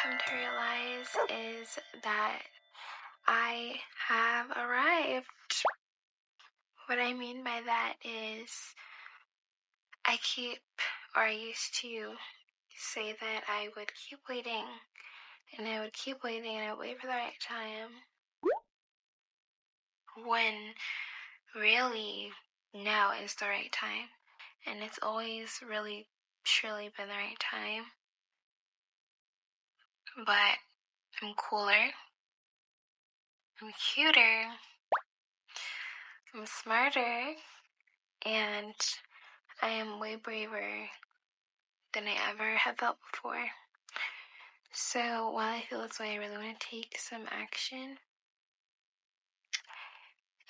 come to realize is that I have arrived. What I mean by that is I used to say that I would keep waiting, and I would keep waiting, and I would wait for the right time, when really now is the right time. And it's always really, truly been the right time. But I'm cooler, I'm cuter, I'm smarter, and I am way braver than I ever have felt before. So while I feel this way, I really want to take some action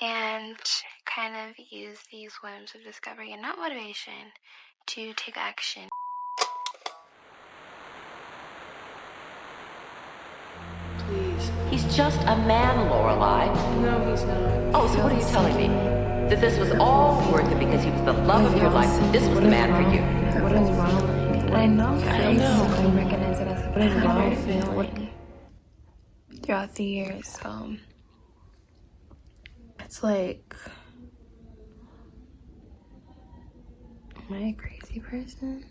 and kind of use these whims of discovery and not motivation to take action. Please. He's just a man, Lorelai. No, he's not. Oh, so what are you telling me? That this was all worth it because he was the love of your life, that this was the man for you? What is wrong? I know. I don't know. I recognize it as a pattern feeling throughout the years. It's like, am I a crazy person?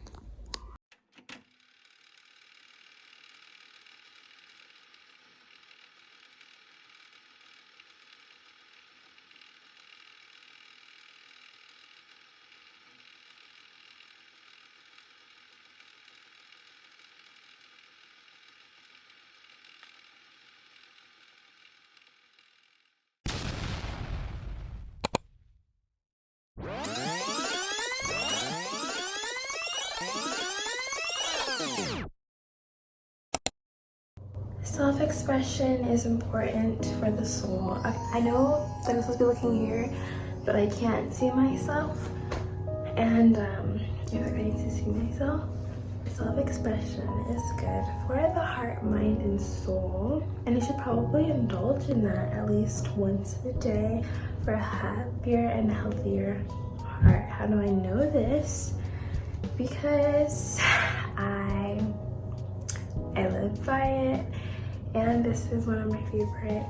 Self-expression is important for the soul. I know that I'm supposed to be looking here, but I can't see myself. And if I need to see myself, self-expression is good for the heart, mind, and soul. And you should probably indulge in that at least once a day for a happier and healthier heart. How do I know this? Because I live by it. And this is one of my favorite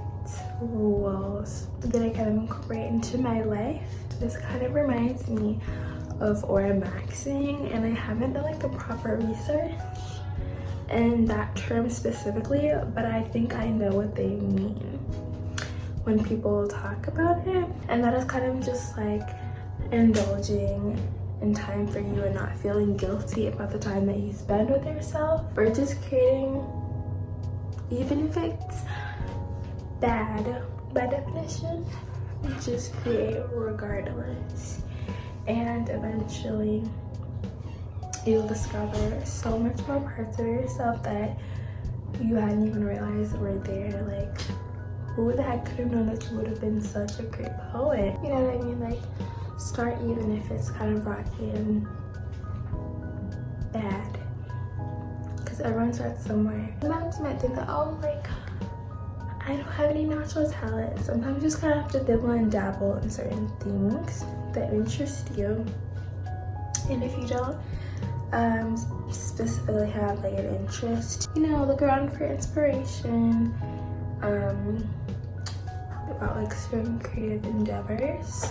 rules that I kind of incorporate into my life. This kind of reminds me of aura maxing, and I haven't done like the proper research in that term specifically, but I think I know what they mean when people talk about it. And that is kind of just like indulging in time for you and not feeling guilty about the time that you spend with yourself, or just creating, even if it's bad by definition, just create regardless. And eventually you'll discover so much more parts of yourself that you hadn't even realized were there. Like, who the heck could have known that you would have been such a great poet? You know what I mean? Like, start even if it's kind of rocky and bad. Everyone starts somewhere. Sometimes you might think that, oh, like, I don't have any natural talent. Sometimes you just kind of have to dibble and dabble in certain things that interest you. And if you don't specifically have like an interest, you know, look around for inspiration about like certain creative endeavors.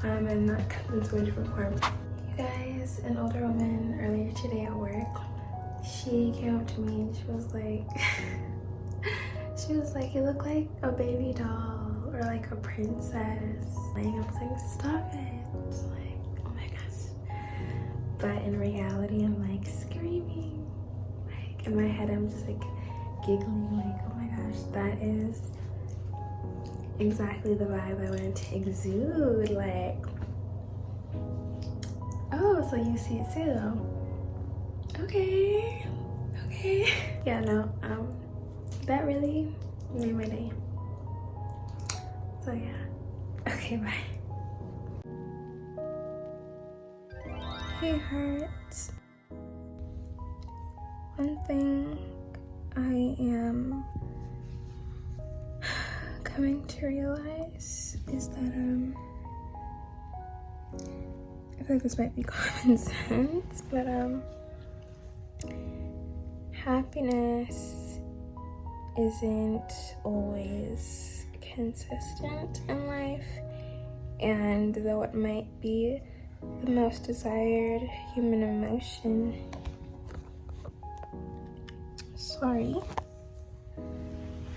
And that comes in different forms. You guys, an older woman earlier today at work, she came up to me and she was like, you look like a baby doll or like a princess. Like, I was like, stop it. Like, oh my gosh. But in reality, I'm like screaming. Like, in my head, I'm just like giggling, like, oh my gosh, that is exactly the vibe I wanted to exude. Like, oh, so you see it too. Okay. Yeah, no, that really made my day. So yeah. Okay, bye. Hey, hearts. One thing I am coming to realize is that I feel like this might be common sense, but happiness isn't always consistent in life, and though it might be the most desired human emotion, sorry,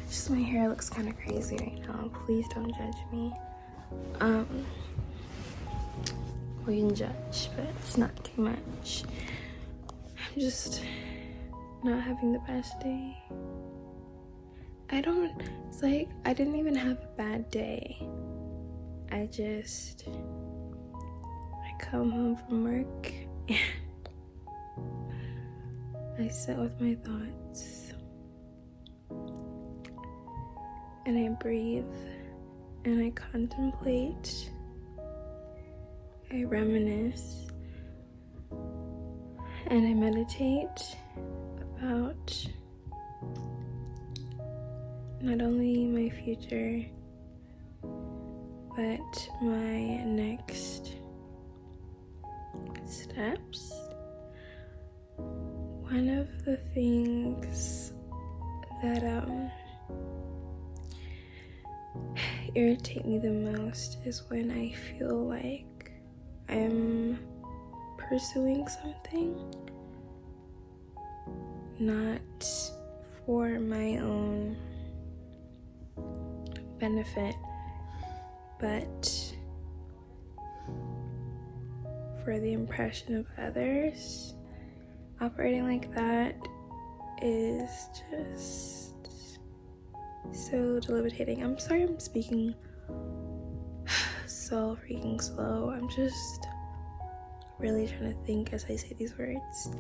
just my hair looks kind of crazy right now. Please don't judge me. Well, you can judge, but it's not too much. I'm just not having the best day. It's like I didn't even have a bad day. I come home from work and I sit with my thoughts and I breathe and I contemplate, I reminisce, and I meditate about not only my future, but my next steps. One of the things that irritate me the most is when I feel like I'm pursuing something not for my own benefit, but for the impression of others. Operating like that is just so debilitating. I'm sorry I'm speaking so freaking slow. I'm just really trying to think as I say these words.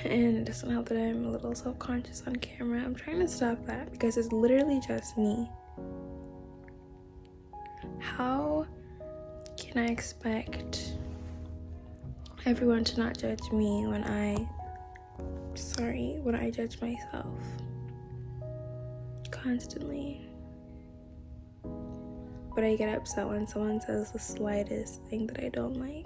And it doesn't help that I'm a little self-conscious on camera. I'm trying to stop that because it's literally just me. How can I expect everyone to not judge me when I judge myself constantly? But I get upset when someone says the slightest thing that I don't like.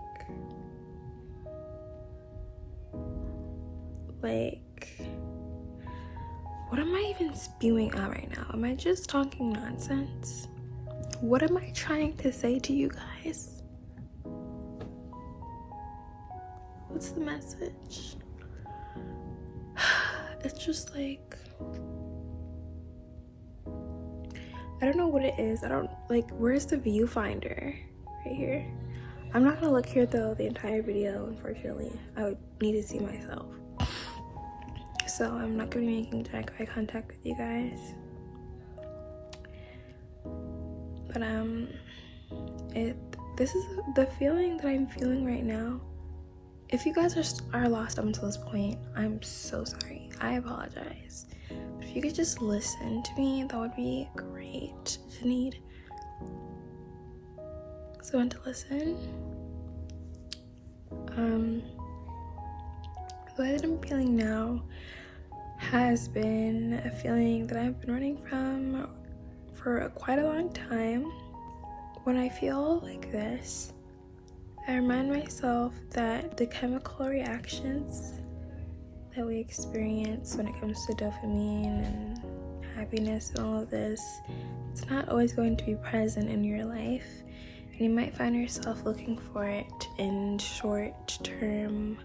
Like, what am I even spewing out right now? Am I just talking nonsense? What am I trying to say to you guys? What's the message? It's just like, I don't know what it is. Where's the viewfinder? Right here. I'm not gonna look here though the entire video, unfortunately. I would need to see myself. So I'm not gonna be making direct eye contact with you guys. But this is the feeling that I'm feeling right now. If you guys are lost up until this point, I'm so sorry. I apologize. But if you could just listen to me, that would be great. I need someone to listen. The way that I'm feeling now has been a feeling that I've been running from for quite a long time. When I feel like this, I remind myself that the chemical reactions that we experience when it comes to dopamine and happiness and all of this, it's not always going to be present in your life, and you might find yourself looking for it in short-term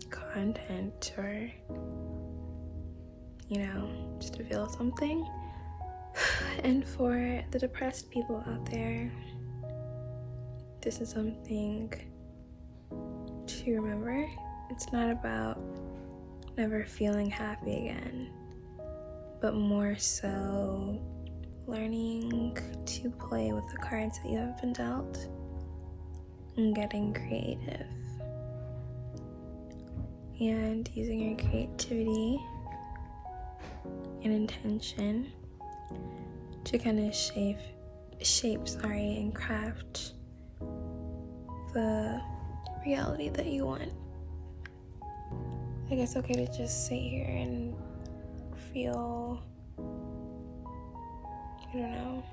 content, or just to feel something. And for the depressed people out there, this is something to remember. It's not about never feeling happy again, but more so learning to play with the cards that you have been dealt and getting creative and using your creativity and intention to kind of shape and craft the reality that you want. I guess okay to just sit here and feel, I don't know,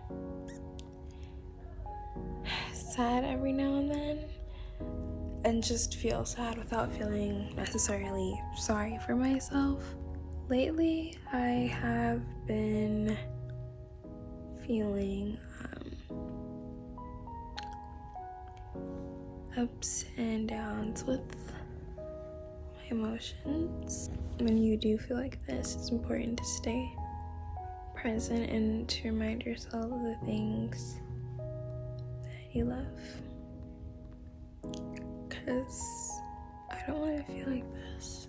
sad every now and then, and just feel sad without feeling necessarily sorry for myself. lately I have been feeling ups and downs with my emotions. When you do feel like this, it's important to stay present and to remind yourself of the things that you love. Because I don't want to feel like this.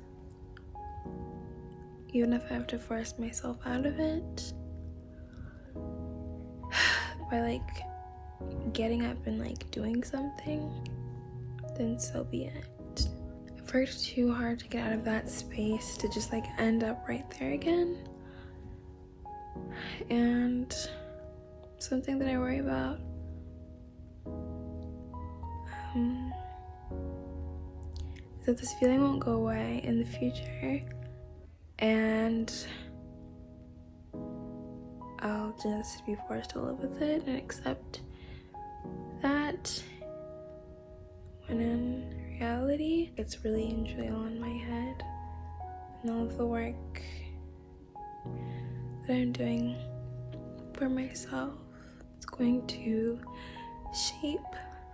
Even if I have to force myself out of it by like getting up and like doing something, then so be it. I've worked too hard to get out of that space to just like end up right there again. And something that I worry about is that this feeling won't go away in the future, and I'll just be forced to live with it and accept that, when in reality it's really and truly all in my head, and all of the work that I'm doing for myself, it's going to shape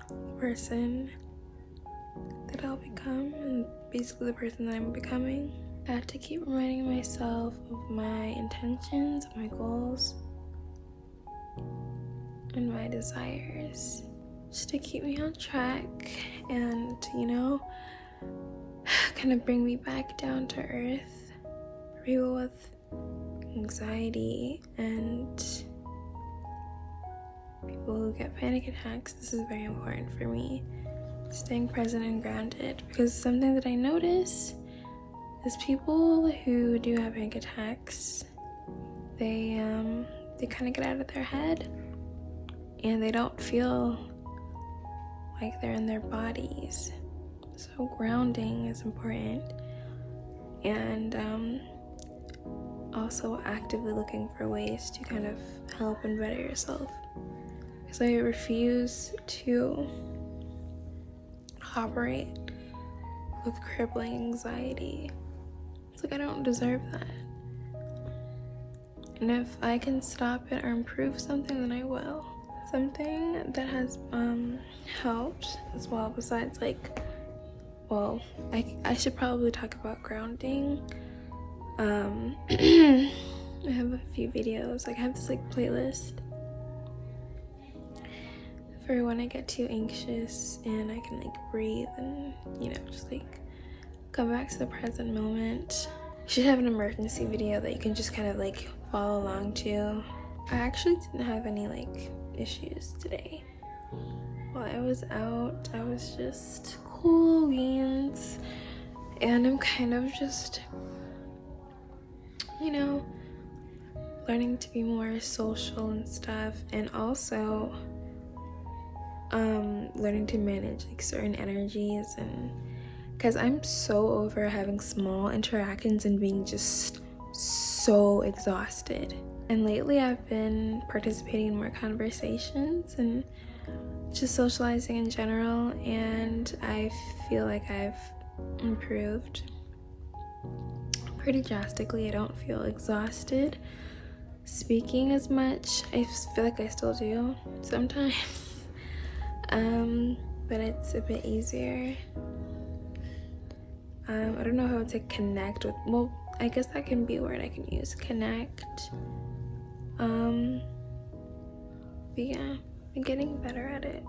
the person that I'll become, and basically the person that I'm becoming. I have to keep reminding myself of my intentions, my goals, and my desires, just to keep me on track and, you know, kind of bring me back down to earth. For people with anxiety and people who get panic attacks, this is very important for me. Staying present and grounded, because something that I notice is people who do have panic attacks, they kind of get out of their head and they don't feel like they're in their bodies. So grounding is important, and also actively looking for ways to kind of help and better yourself, because I refuse to operate with crippling anxiety. It's like I don't deserve that. And if I can stop it or improve something, then I will. Something that has helped as well, besides like, well, I should probably talk about grounding. I have a few videos, like I have this like playlist for when I get too anxious and I can like breathe and, you know, just like come back to the present moment. You should have an emergency video that you can just kind of like follow along to. I actually didn't have any like issues today. While I was out, I was just cool beans, and I'm kind of just, you know, learning to be more social and stuff, and also learning to manage like certain energies, and because I'm so over having small interactions and being just so exhausted. And lately I've been participating in more conversations and just socializing in general, and I feel like I've improved pretty drastically. I don't feel exhausted speaking as much. I feel like I still do sometimes. But it's a bit easier. I don't know how to connect with, well, I guess that can be a word I can use, connect. But yeah, I'm getting better at it,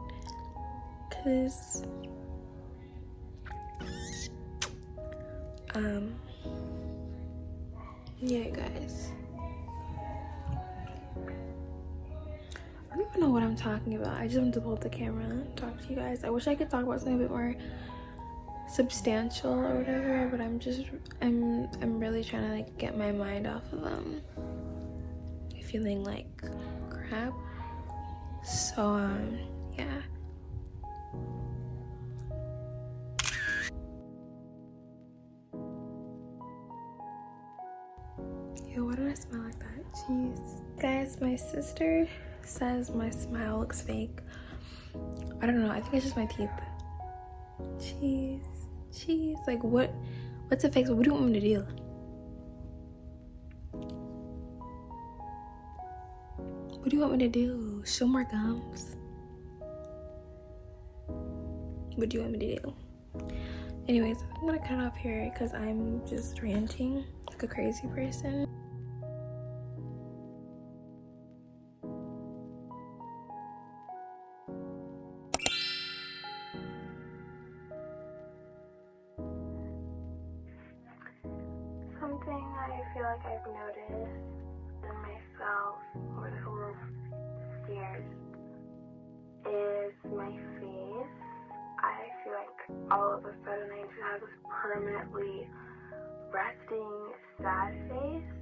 cause yeah, guys, I don't even know what I'm talking about. I just want to pull up the camera and talk to you guys. I wish I could talk about something a bit more substantial or whatever, but I'm really trying to like get my mind off of feeling like crap. So yeah. Yo, why do I smell like that? Jeez. Guys, my sister says my smile looks fake. I don't know, I think it's just my teeth. Jeez, like what's a fake? What do you want me to do? What do you want me to do? Show more gums? What do you want me to do? Anyways, I'm gonna cut off here because I'm just ranting like a crazy person. Something I feel like I've noticed in myself over the last years is my face. I feel like all of a sudden I just have this permanently resting sad face,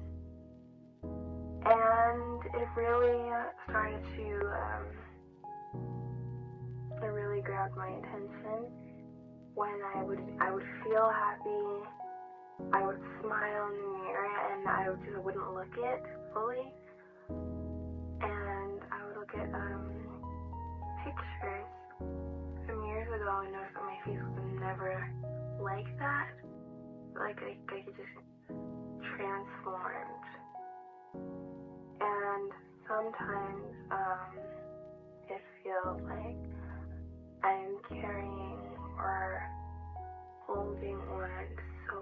and it really started to it really grabbed my attention when I would feel happy. I would smile in the mirror and I wouldn't look it fully, and I would look at pictures from years ago and notice that my face was never like that. Like I could just transformed. And sometimes it feels like I'm carrying or holding on so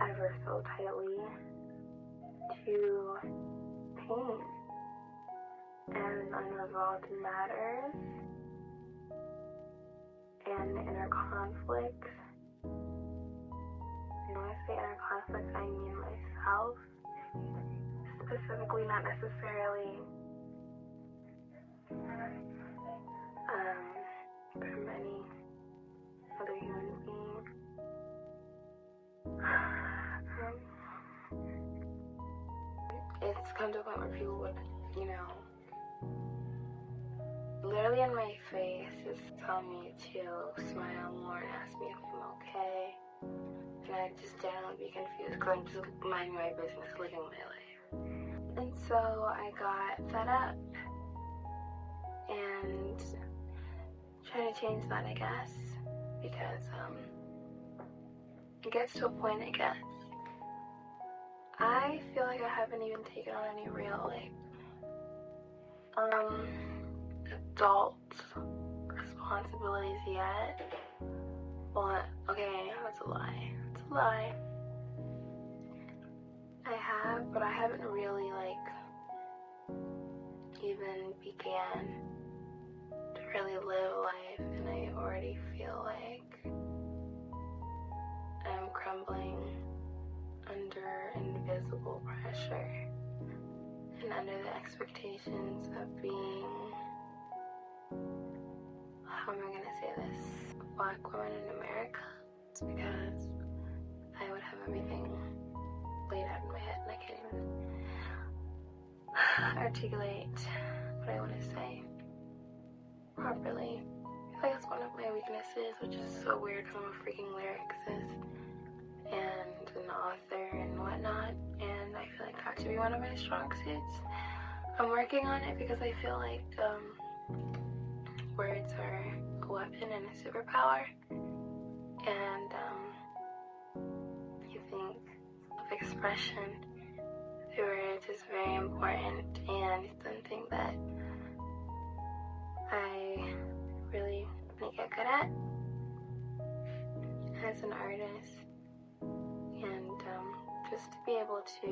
ever so tightly to pain and unresolved matters and inner conflicts. And when I say inner conflicts, I mean myself, specifically, not necessarily from any other human being. It's come to a point where people would, literally in my face just tell me to smile more and ask me if I'm okay. And I'd just generally be confused because I'm just minding my business, living my life. And so I got fed up and trying to change that, I guess, because it gets to a point, I guess. I feel like I haven't even taken on any real, adult responsibilities yet. Well, okay, that's a lie. It's a lie. I have, but I haven't really, even began to really live life, and I already feel like I'm crumbling under invisible pressure and under the expectations of being, how am I gonna say this, a black woman in America. It's because I would have everything laid out in my head and I can't even articulate what I want to say properly. I feel like that's one of my weaknesses, which is so weird because I'm a freaking lyricist and an author and whatnot, and I feel like that should be one of my strong suits. I'm working on it because I feel like words are a weapon and a superpower, and I think self-expression through words is very important, and it's something that I really want to get good at as an artist, and just to be able to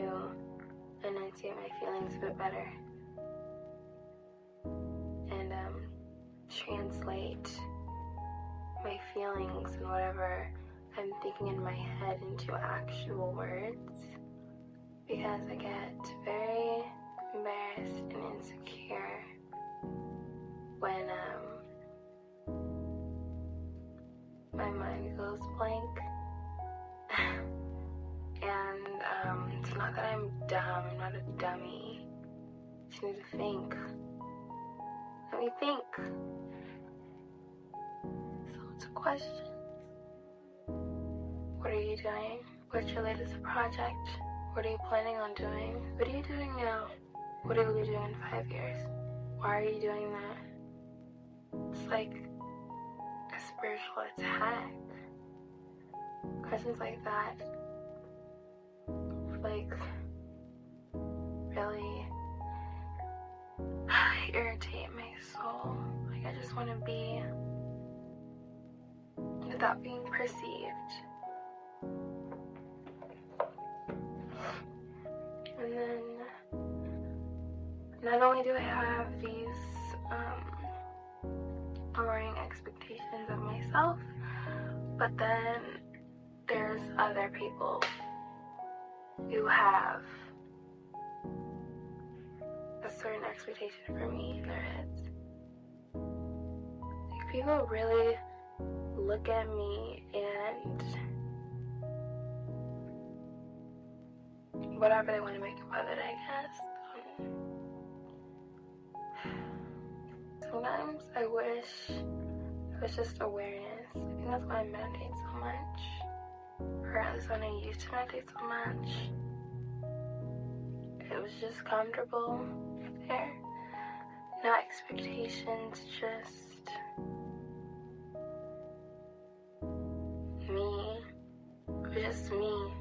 enunciate my feelings a bit better and translate my feelings and whatever I'm thinking in my head into actual words, because I get very embarrassed and insecure when my mind goes blank. And it's not that I'm dumb, I'm not a dummy. I just need to think. Let me think. So it's a question. What are you doing? What's your latest project? What are you planning on doing? What are you doing now? What will you do in 5 years? Why are you doing that? It's like a spiritual attack. Questions like that, like, really irritate my soul. Like, I just want to be without being perceived. And then, not only do I have these lowering expectations of myself, but then there's other people who have a certain expectation for me in their heads. Like, people really look at me and whatever they want to make of it, I guess. Sometimes I wish it was just awareness. I think that's why I meditate so much. Or at least when I used to meditate so much. It was just comfortable there. No expectations, just me. It was just me.